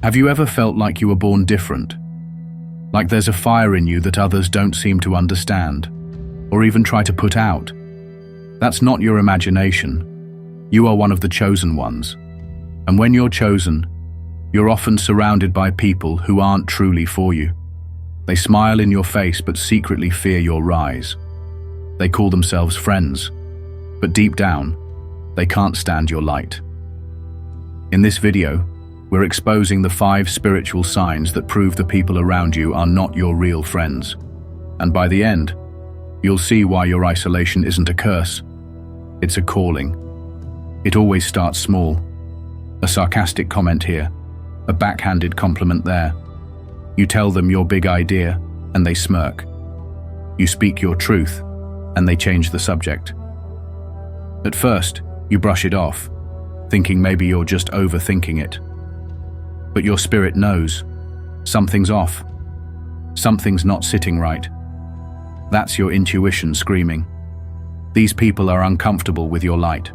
Have you ever felt like you were born different? Like there's a fire in you that others don't seem to understand, or even try to put out? That's not your imagination. You are one of the chosen ones. And when you're chosen, you're often surrounded by people who aren't truly for you. They smile in your face but secretly fear your rise. They call themselves friends, but deep down, they can't stand your light. In this video, we're exposing the 5 spiritual signs that prove the people around you are not your real friends. And by the end, you'll see why your isolation isn't a curse. It's a calling. It always starts small. A sarcastic comment here, a backhanded compliment there. You tell them your big idea, and they smirk. You speak your truth, and they change the subject. At first, you brush it off, thinking maybe you're just overthinking it. But your spirit knows something's off. Something's not sitting right. That's your intuition screaming. These people are uncomfortable with your light.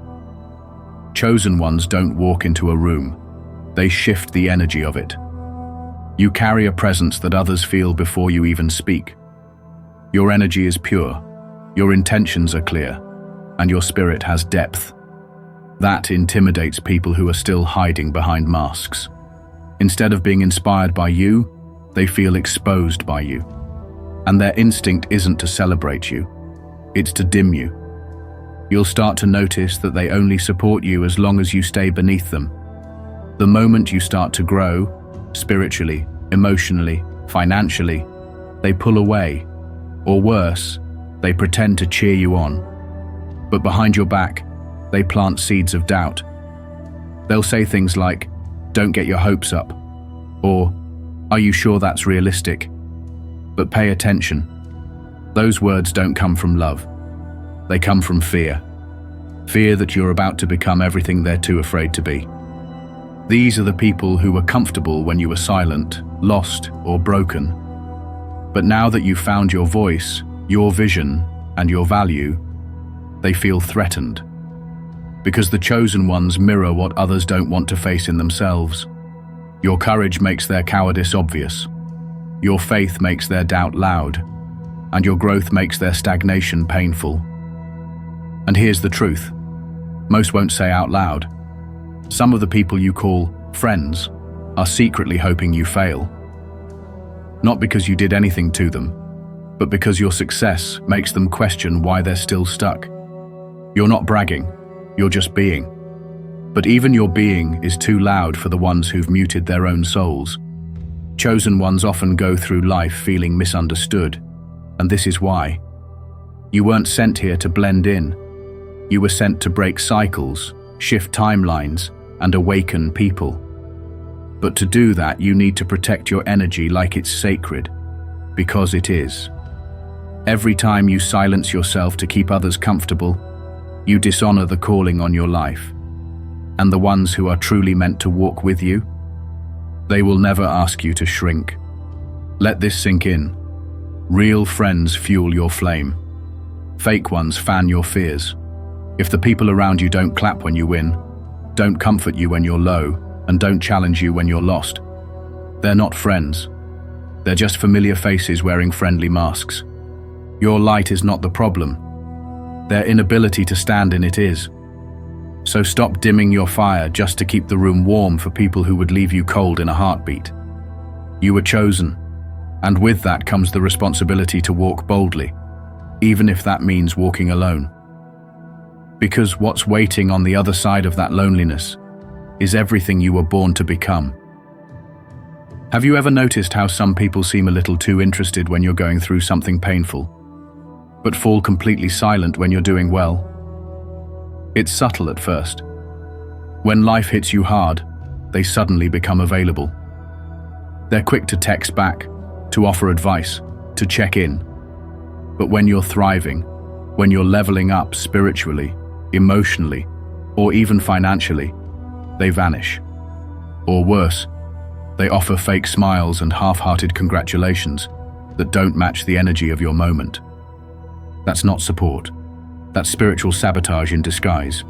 Chosen ones don't walk into a room. They shift the energy of it. You carry a presence that others feel before you even speak. Your energy is pure, your intentions are clear, and your spirit has depth. That intimidates people who are still hiding behind masks. Instead of being inspired by you, they feel exposed by you. And their instinct isn't to celebrate you, it's to dim you. You'll start to notice that they only support you as long as you stay beneath them. The moment you start to grow, spiritually, emotionally, financially, they pull away. Or worse, they pretend to cheer you on. But behind your back, they plant seeds of doubt. They'll say things like, "Don't get your hopes up," or "Are you sure that's realistic?" But pay attention. Those words don't come from love. They come from fear. Fear that you're about to become everything they're too afraid to be. These are the people who were comfortable when you were silent, lost, or broken. But now that you've found your voice, your vision, and your value, they feel threatened. Because the chosen ones mirror what others don't want to face in themselves. Your courage makes their cowardice obvious. Your faith makes their doubt loud. And your growth makes their stagnation painful. And here's the truth. Most won't say out loud. Some of the people you call friends are secretly hoping you fail. Not because you did anything to them, but because your success makes them question why they're still stuck. You're not bragging, you're just being. But even your being is too loud for the ones who've muted their own souls. Chosen ones often go through life feeling misunderstood, and this is why. You weren't sent here to blend in. You were sent to break cycles, shift timelines, and awaken people. But to do that, you need to protect your energy like it's sacred, because it is. Every time you silence yourself to keep others comfortable, you dishonor the calling on your life. And the ones who are truly meant to walk with you, they will never ask you to shrink. Let this sink in. Real friends fuel your flame. Fake ones fan your fears. If the people around you don't clap when you win, don't comfort you when you're low, and don't challenge you when you're lost, they're not friends. They're just familiar faces wearing friendly masks. Your light is not the problem. Their inability to stand in it is. So stop dimming your fire just to keep the room warm for people who would leave you cold in a heartbeat. You were chosen, and with that comes the responsibility to walk boldly, even if that means walking alone. Because what's waiting on the other side of that loneliness is everything you were born to become. Have you ever noticed how some people seem a little too interested when you're going through something painful, but fall completely silent when you're doing well? It's subtle at first. When life hits you hard, they suddenly become available. They're quick to text back, to offer advice, to check in. But when you're thriving, when you're leveling up spiritually, emotionally, or even financially, they vanish. Or worse, they offer fake smiles and half-hearted congratulations that don't match the energy of your moment. That's not support. That's spiritual sabotage in disguise.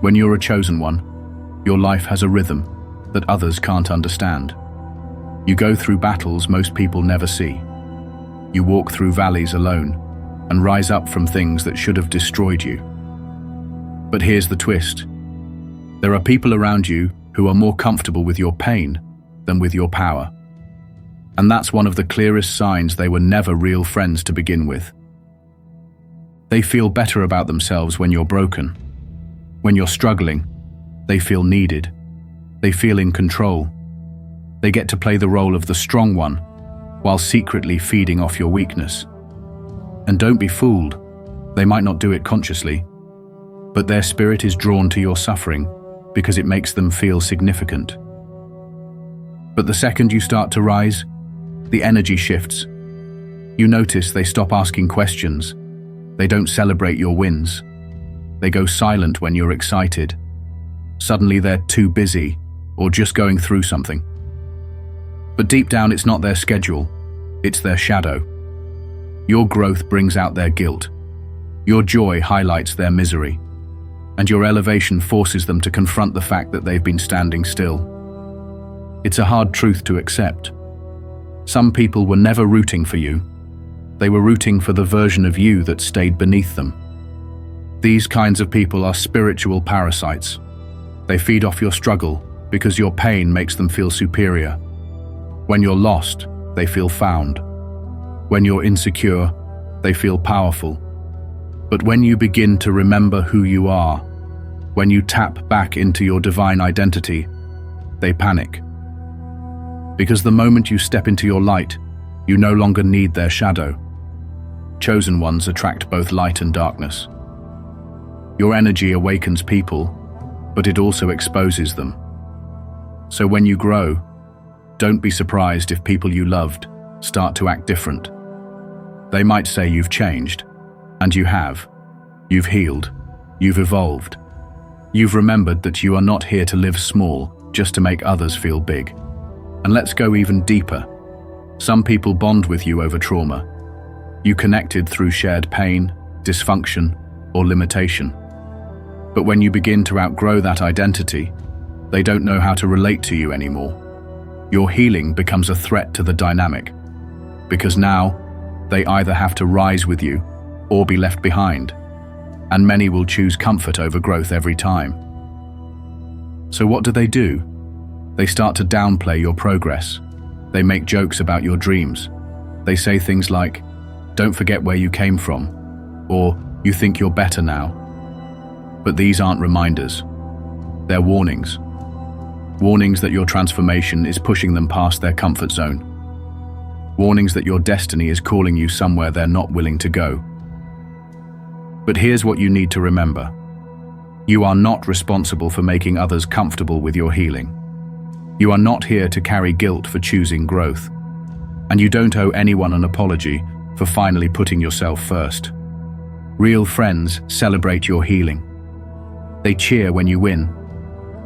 When you're a chosen one, your life has a rhythm. that others can't understand. You go through battles most people never see. You walk through valleys alone and rise up from things that should have destroyed you. But here's the twist. There are people around you who are more comfortable with your pain than with your power. And that's one of the clearest signs they were never real friends to begin with. They feel better about themselves when you're broken. When you're struggling, they feel needed. They feel in control. They get to play the role of the strong one while secretly feeding off your weakness. And don't be fooled. They might not do it consciously, but their spirit is drawn to your suffering because it makes them feel significant. But the second you start to rise, the energy shifts. You notice they stop asking questions. They don't celebrate your wins. They go silent when you're excited. Suddenly they're too busy or just going through something. But deep down, it's not their schedule, it's their shadow. Your growth brings out their guilt. Your joy highlights their misery. And your elevation forces them to confront the fact that they've been standing still. It's a hard truth to accept. Some people were never rooting for you. They were rooting for the version of you that stayed beneath them. These kinds of people are spiritual parasites. They feed off your struggle because your pain makes them feel superior. When you're lost, they feel found. When you're insecure, they feel powerful. But when you begin to remember who you are, when you tap back into your divine identity, they panic. Because the moment you step into your light, you no longer need their shadow. Chosen ones attract both light and darkness. Your energy awakens people, but it also exposes them. So when you grow, don't be surprised if people you loved start to act different. They might say you've changed, and you have. You've healed. You've evolved. You've remembered that you are not here to live small, just to make others feel big. And let's go even deeper. Some people bond with you over trauma. You connected through shared pain, dysfunction, or limitation. But when you begin to outgrow that identity, they don't know how to relate to you anymore. Your healing becomes a threat to the dynamic, because now they either have to rise with you or be left behind, and many will choose comfort over growth every time. So what do? They start to downplay your progress. They make jokes about your dreams. They say things like, "Don't forget where you came from," or "You think you're better now." But these aren't reminders. They're warnings. Warnings that your transformation is pushing them past their comfort zone. Warnings that your destiny is calling you somewhere they're not willing to go. But here's what you need to remember. You are not responsible for making others comfortable with your healing. You are not here to carry guilt for choosing growth. And you don't owe anyone an apology for finally putting yourself first. Real friends celebrate your healing. They cheer when you win.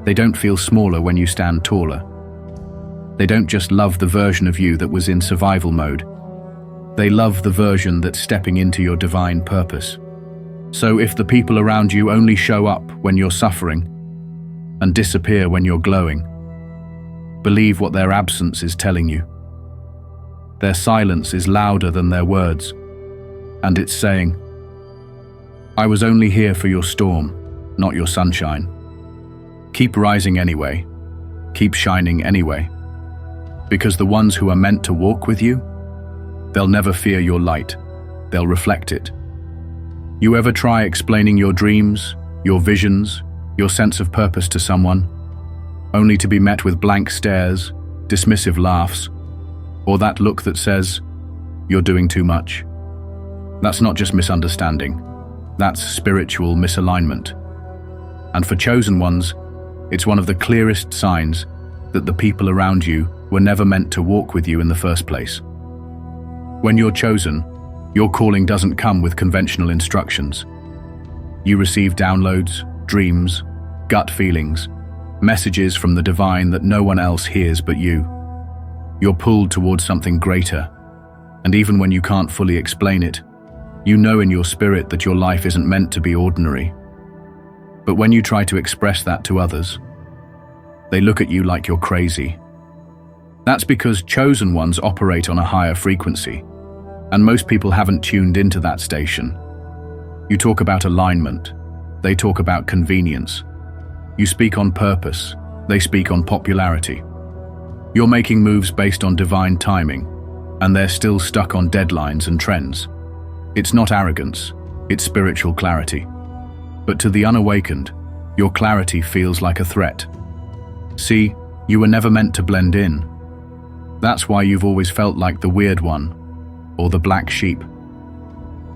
They don't feel smaller when you stand taller. They don't just love the version of you that was in survival mode. They love the version that's stepping into your divine purpose. So if the people around you only show up when you're suffering and disappear when you're glowing, believe what their absence is telling you. Their silence is louder than their words, and it's saying, "I was only here for your storm, not your sunshine." Keep rising anyway. Keep shining anyway. Because the ones who are meant to walk with you, they'll never fear your light. They'll reflect it. You ever try explaining your dreams, your visions, your sense of purpose to someone, only to be met with blank stares, dismissive laughs, or that look that says, "You're doing too much"? That's not just misunderstanding. That's spiritual misalignment. And for chosen ones, it's one of the clearest signs that the people around you were never meant to walk with you in the first place. When you're chosen, your calling doesn't come with conventional instructions. You receive downloads, dreams, gut feelings, messages from the divine that no one else hears but you. You're pulled towards something greater, and even when you can't fully explain it, you know in your spirit that your life isn't meant to be ordinary. But when you try to express that to others, They look at you like you're crazy. That's because chosen ones operate on a higher frequency, and most people haven't tuned into that station. You talk about alignment, they talk about convenience. You speak on purpose, they speak on popularity. You're making moves based on divine timing, and they're still stuck on deadlines and trends. It's not arrogance, it's spiritual clarity. But to the unawakened, your clarity feels like a threat. See, you were never meant to blend in. That's why you've always felt like the weird one, or the black sheep.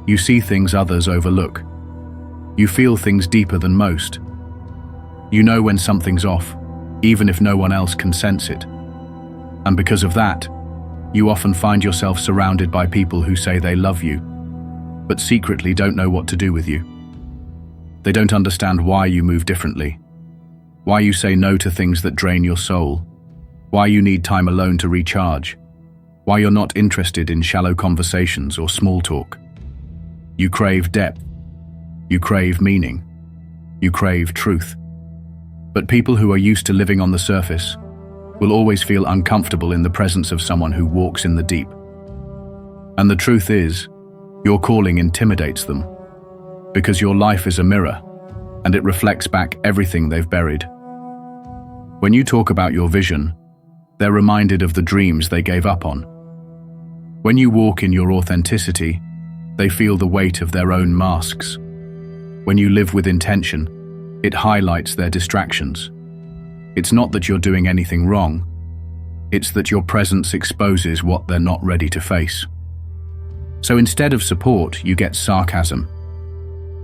You see things others overlook. You feel things deeper than most. You know when something's off, even if no one else can sense it. And because of that, you often find yourself surrounded by people who say they love you, but secretly don't know what to do with you. They don't understand why you move differently, why you say no to things that drain your soul, why you need time alone to recharge, why you're not interested in shallow conversations or small talk. You crave depth, you crave meaning, you crave truth. But people who are used to living on the surface will always feel uncomfortable in the presence of someone who walks in the deep. And the truth is, your calling intimidates them, because your life is a mirror, and it reflects back everything they've buried. When you talk about your vision, they're reminded of the dreams they gave up on. When you walk in your authenticity, they feel the weight of their own masks. When you live with intention, it highlights their distractions. It's not that you're doing anything wrong, it's that your presence exposes what they're not ready to face. So instead of support, you get sarcasm.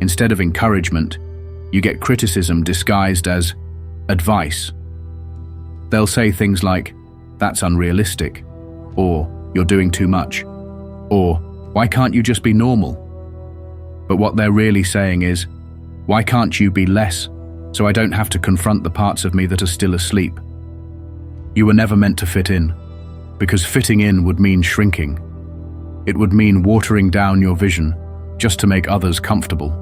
Instead of encouragement, you get criticism disguised as advice. They'll say things like, "That's unrealistic," or "You're doing too much," or "Why can't you just be normal?" But what they're really saying is, "Why can't you be less, so I don't have to confront the parts of me that are still asleep?" You were never meant to fit in, because fitting in would mean shrinking. It would mean watering down your vision just to make others comfortable.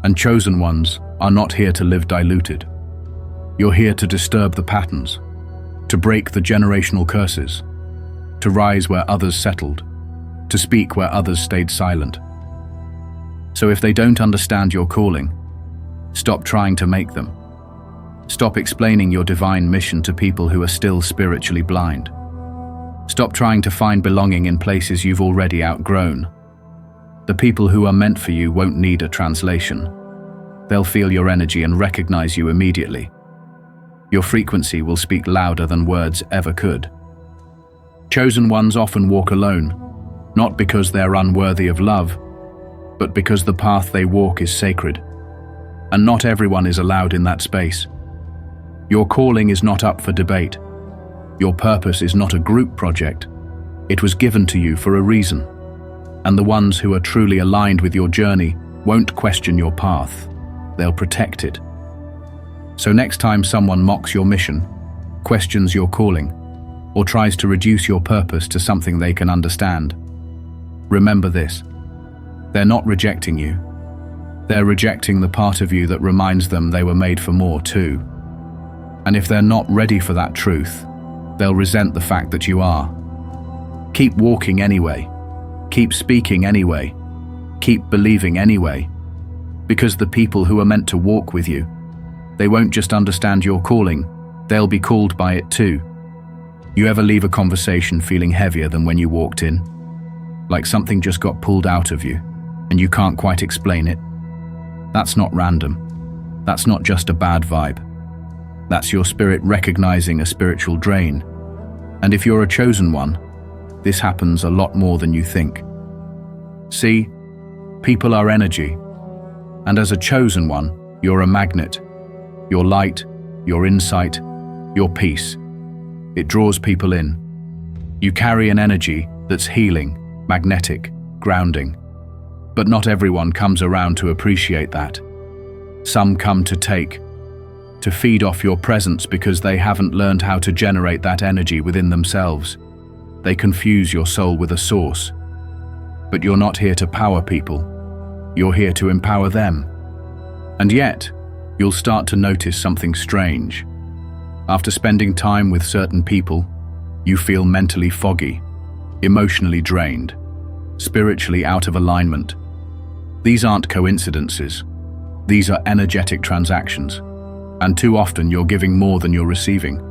And chosen ones are not here to live diluted. You're here to disturb the patterns, to break the generational curses, to rise where others settled, to speak where others stayed silent. So if they don't understand your calling, stop trying to make them. Stop explaining your divine mission to people who are still spiritually blind. Stop trying to find belonging in places you've already outgrown. The people who are meant for you won't need a translation. They'll feel your energy and recognize you immediately. Your frequency will speak louder than words ever could. Chosen ones often walk alone, not because they're unworthy of love, but because the path they walk is sacred. And not everyone is allowed in that space. Your calling is not up for debate. Your purpose is not a group project. It was given to you for a reason. And the ones who are truly aligned with your journey won't question your path. They'll protect it. So next time someone mocks your mission, questions your calling, or tries to reduce your purpose to something they can understand, remember this: they're not rejecting you. They're rejecting the part of you that reminds them they were made for more too. And if they're not ready for that truth, they'll resent the fact that you are. Keep walking anyway. Keep speaking anyway. Keep believing anyway. Because the people who are meant to walk with you, they won't just understand your calling, they'll be called by it too. You ever leave a conversation feeling heavier than when you walked in? Like something just got pulled out of you, and you can't quite explain it? That's not random. That's not just a bad vibe. That's your spirit recognizing a spiritual drain. And if you're a chosen one, this happens a lot more than you think. See, people are energy. And as a chosen one, you're a magnet. Your light, your insight, your peace. It draws people in. You carry an energy that's healing, magnetic, grounding. But not everyone comes around to appreciate that. Some come to take, to feed off your presence because they haven't learned how to generate that energy within themselves. They confuse your soul with a source. But you're not here to power people. You're here to empower them. And yet, you'll start to notice something strange. After spending time with certain people, you feel mentally foggy, emotionally drained, spiritually out of alignment. These aren't coincidences. These are energetic transactions. And too often you're giving more than you're receiving,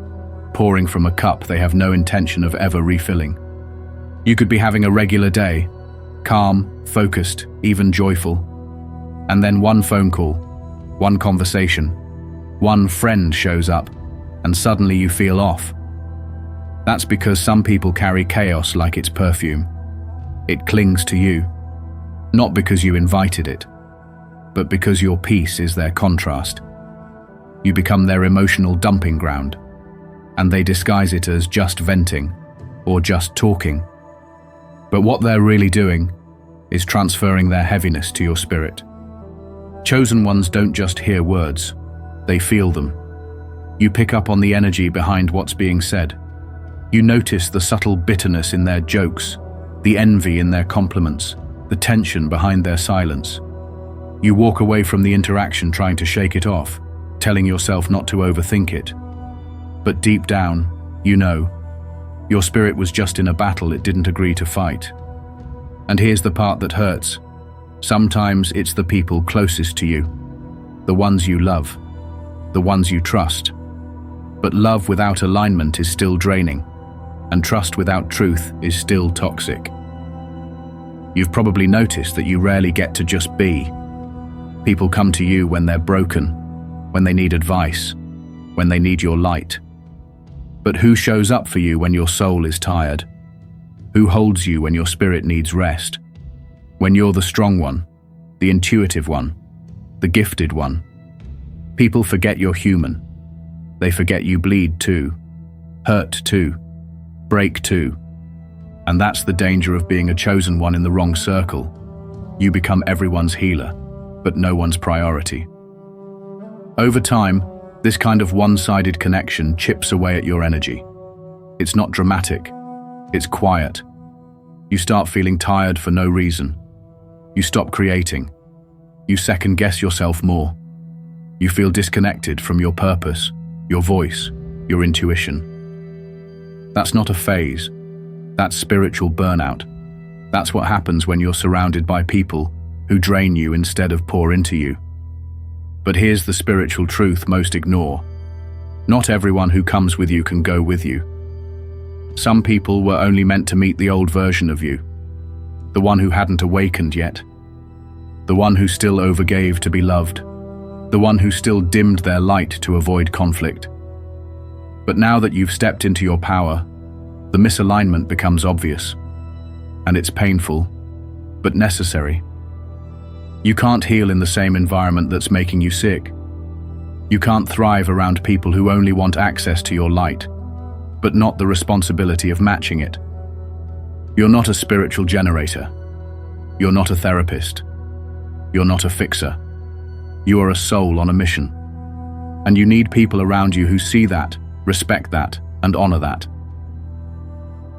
pouring from a cup they have no intention of ever refilling. You could be having a regular day, calm, focused, even joyful. And then one phone call, one conversation, one friend shows up, and suddenly you feel off. That's because some people carry chaos like it's perfume. It clings to you, not because you invited it, but because your peace is their contrast. You become their emotional dumping ground, and they disguise it as just venting or just talking. But what they're really doing is transferring their heaviness to your spirit. Chosen ones don't just hear words, they feel them. You pick up on the energy behind what's being said. You notice the subtle bitterness in their jokes, the envy in their compliments, the tension behind their silence. You walk away from the interaction trying to shake it off, telling yourself not to overthink it. But deep down, you know, your spirit was just in a battle it didn't agree to fight. And here's the part that hurts. Sometimes it's the people closest to you, the ones you love, the ones you trust. But love without alignment is still draining, and trust without truth is still toxic. You've probably noticed that you rarely get to just be. People come to you when they're broken, when they need advice, when they need your light. But who shows up for you when your soul is tired? Who holds you when your spirit needs rest? When you're the strong one, the intuitive one, the gifted one? People forget you're human. They forget you bleed too, hurt too, break too. And that's the danger of being a chosen one in the wrong circle. You become everyone's healer, but no one's priority. Over time, this kind of one-sided connection chips away at your energy. It's not dramatic, it's quiet. You start feeling tired for no reason. You stop creating. You second-guess yourself more. You feel disconnected from your purpose, your voice, your intuition. That's not a phase. That's spiritual burnout. That's what happens when you're surrounded by people who drain you instead of pour into you. But here's the spiritual truth most ignore. Not everyone who comes with you can go with you. Some people were only meant to meet the old version of you, the one who hadn't awakened yet, the one who still overgave to be loved, the one who still dimmed their light to avoid conflict. But now that you've stepped into your power, the misalignment becomes obvious, and it's painful, but necessary. You can't heal in the same environment that's making you sick. You can't thrive around people who only want access to your light, but not the responsibility of matching it. You're not a spiritual generator. You're not a therapist. You're not a fixer. You are a soul on a mission. And you need people around you who see that, respect that, and honor that.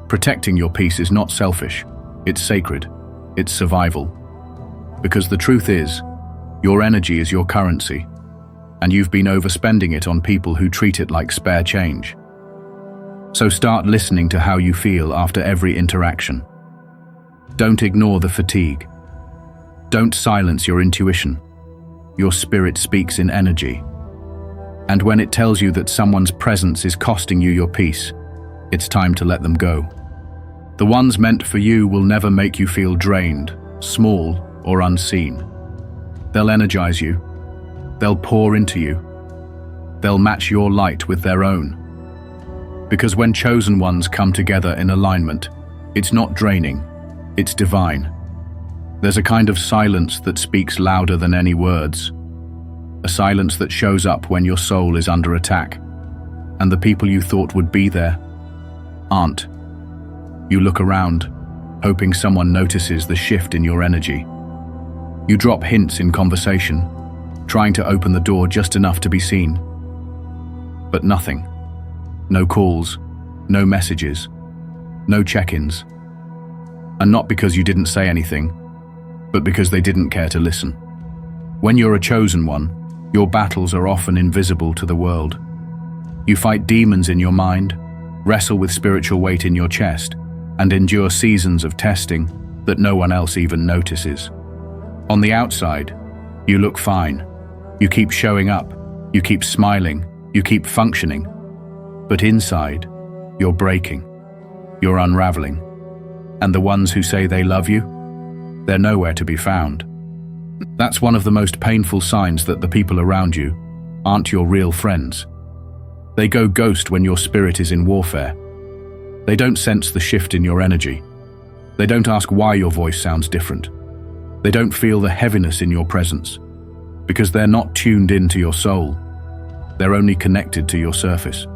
Protecting your peace is not selfish. It's sacred. It's survival. Because the truth is, your energy is your currency, and you've been overspending it on people who treat it like spare change. So start listening to how you feel after every interaction. Don't ignore the fatigue. Don't silence your intuition. Your spirit speaks in energy. And when it tells you that someone's presence is costing you your peace, it's time to let them go. The ones meant for you will never make you feel drained, small, or unseen. They'll energize you. They'll pour into you. They'll match your light with their own. Because when chosen ones come together in alignment, it's not draining, it's divine. There's a kind of silence that speaks louder than any words. A silence that shows up when your soul is under attack, and the people you thought would be there aren't. You look around, hoping someone notices the shift in your energy. You drop hints in conversation, trying to open the door just enough to be seen. But nothing. No calls, no messages, no check-ins. And not because you didn't say anything, but because they didn't care to listen. When you're a chosen one, your battles are often invisible to the world. You fight demons in your mind, wrestle with spiritual weight in your chest, and endure seasons of testing that no one else even notices. On the outside, you look fine. You keep showing up, you keep smiling, you keep functioning. But inside, you're breaking, you're unraveling. And the ones who say they love you, they're nowhere to be found. That's one of the most painful signs that the people around you aren't your real friends. They go ghost when your spirit is in warfare. They don't sense the shift in your energy. They don't ask why your voice sounds different. They don't feel the heaviness in your presence, because they're not tuned into your soul. They're only connected to your surface.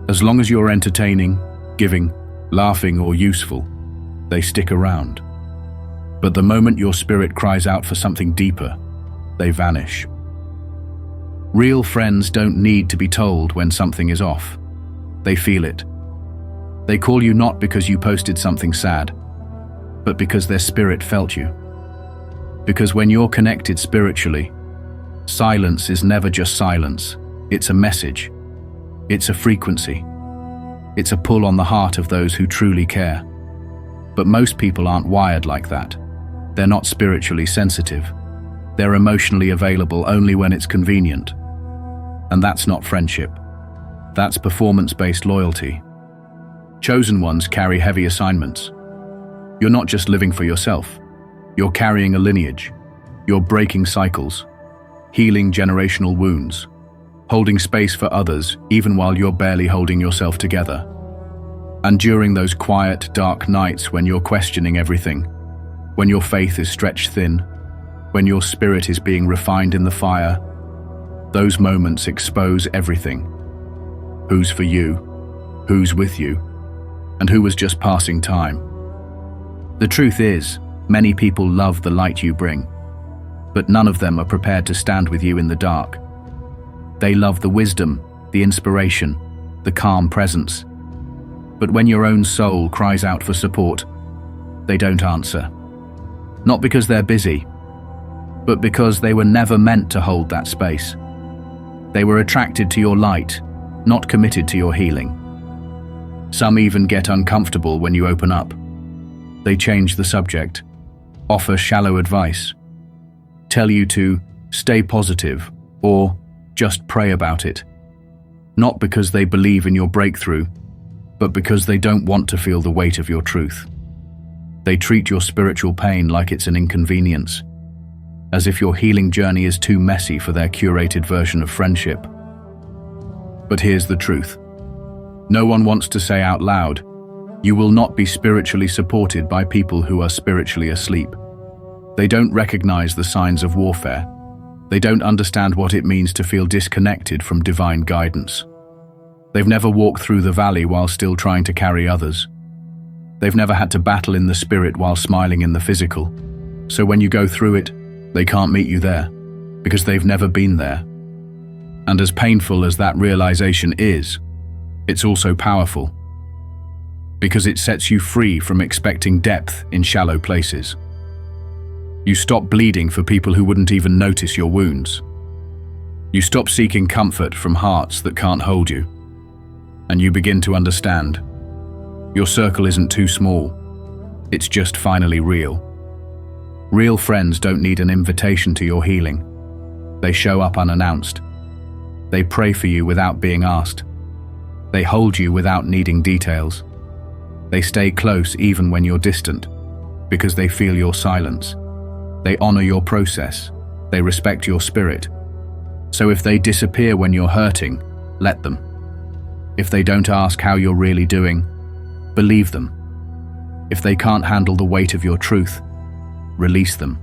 As long as you're entertaining, giving, laughing, or useful, they stick around. But the moment your spirit cries out for something deeper, they vanish. Real friends don't need to be told when something is off. They feel it. They call you not because you posted something sad, but because their spirit felt you. Because when you're connected spiritually, silence is never just silence. It's a message. It's a frequency. It's a pull on the heart of those who truly care. But most people aren't wired like that. They're not spiritually sensitive. They're emotionally available only when it's convenient. And that's not friendship. That's performance-based loyalty. Chosen ones carry heavy assignments. You're not just living for yourself. You're carrying a lineage. You're breaking cycles, healing generational wounds, holding space for others even while you're barely holding yourself together. And during those quiet, dark nights when you're questioning everything, when your faith is stretched thin, when your spirit is being refined in the fire, those moments expose everything. Who's for you, who's with you, and who was just passing time. The truth is, many people love the light you bring, but none of them are prepared to stand with you in the dark. They love the wisdom, the inspiration, the calm presence. But when your own soul cries out for support, they don't answer. Not because they're busy, but because they were never meant to hold that space. They were attracted to your light, not committed to your healing. Some even get uncomfortable when you open up. They change the subject, offer shallow advice, tell you to stay positive or just pray about it. Not because they believe in your breakthrough, but because they don't want to feel the weight of your truth. They treat your spiritual pain like it's an inconvenience, as if your healing journey is too messy for their curated version of friendship. But here's the truth. No one wants to say out loud, you will not be spiritually supported by people who are spiritually asleep. They don't recognize the signs of warfare. They don't understand what it means to feel disconnected from divine guidance. They've never walked through the valley while still trying to carry others. They've never had to battle in the spirit while smiling in the physical. So when you go through it, they can't meet you there, because they've never been there. And as painful as that realization is, it's also powerful, because it sets you free from expecting depth in shallow places. You stop bleeding for people who wouldn't even notice your wounds. You stop seeking comfort from hearts that can't hold you. And you begin to understand. Your circle isn't too small. It's just finally real. Real friends don't need an invitation to your healing. They show up unannounced. They pray for you without being asked. They hold you without needing details. They stay close even when you're distant, because they feel your silence. They honor your process. They respect your spirit. So if they disappear when you're hurting, let them. If they don't ask how you're really doing, believe them. If they can't handle the weight of your truth, release them.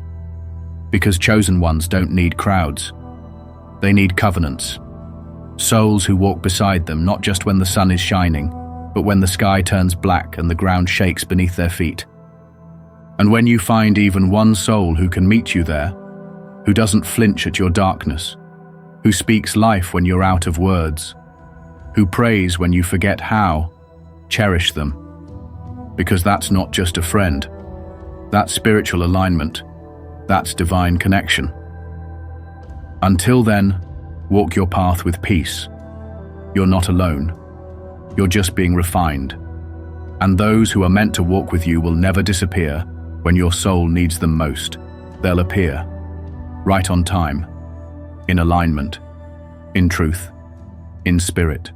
Because chosen ones don't need crowds. They need covenants. Souls who walk beside them not just when the sun is shining, but when the sky turns black and the ground shakes beneath their feet. And when you find even one soul who can meet you there, who doesn't flinch at your darkness, who speaks life when you're out of words, who prays when you forget how, cherish them. Because that's not just a friend. That's spiritual alignment. That's divine connection. Until then, walk your path with peace. You're not alone. You're just being refined. And those who are meant to walk with you will never disappear when your soul needs them most. They'll appear, right on time, in alignment, in truth, in spirit.